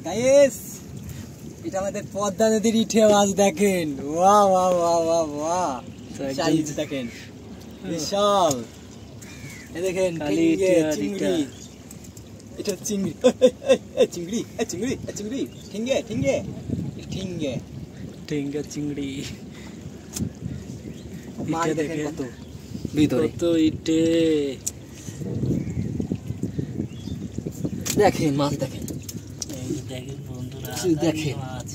Guys এটা আমাদের পদ্মা নদীর ইঠে মাছ দেখেন, wow wow wow wow wow, size দেখেন বিশাল। এই দেখেন চিংড়ি, এটা চিংড়ি চিংড়ি চিংড়ি চিংড়ি ঠিঙ্গে ঠিঙ্গে ঠিঙ্গে ঠিঙ্গে চিংড়ি। মাছ দেখেন কত ভিতরে, কত ইটে দেখেন মাছ দেখেন, এই দেখেন বন্ধুরা দেখেন মাছ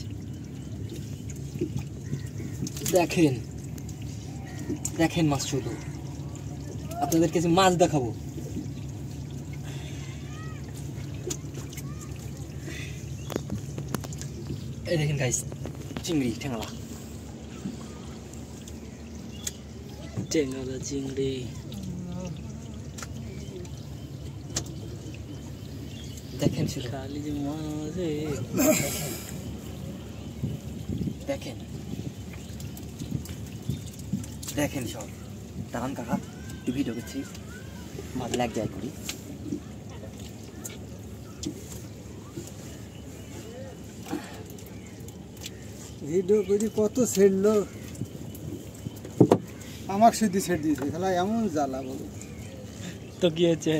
দেখেন দেখেন মাছ। শুধু আপনাদের কাছে মাছ দেখাবো। এই দেখেন গাইস চিংড়ি, ঠ্যাংলা ঠ্যাংলা চিংড়ি। দেখেন শুধু খালি যে মাছ, দেখেন দেখেন সব। দাঁড়ান কাকা একটু ভিডিও করছি, মাছ ল্যাগ যায় করি। ভিডিও করি কত ছেড়লো, আমার শুধু ছেড়ে দিয়েছে খেলা, এমন জ্বালা বলো তো কি হয়েছে।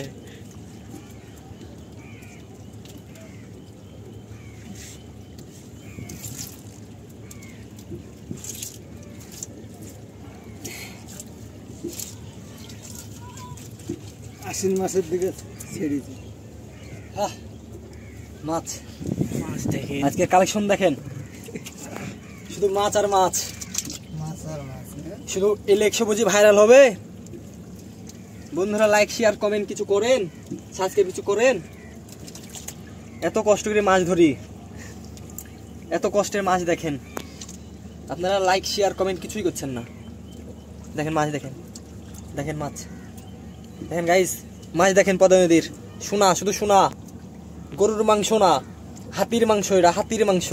আশ্বিন মাসের দিকে ছেড়েছি মাছ। মাছ দেখেন আজকে কালেকশন দেখেন, শুধু মাছ আর মাছ, মাছ আর মাছ। শুধু এই লেকশো বুঝি ভাইরাল হবে। বন্ধুরা লাইক শেয়ার কমেন্ট কিছু করেন, সাবস্ক্রাইব কিছু করেন। এত কষ্ট করে মাছ ধরি, এত কষ্টের মাছ দেখেন, আপনারা লাইক শেয়ার কমেন্ট কিছুই করছেন না। দেখেন মাছ দেখেন, দেখেন মাছ দেখেন গাইস, মাছ দেখেন পদ্মা নদীর। সোনা, শুধু সোনা, গরুর মাংস না, হাতির মাংস, এটা হাতির মাংস।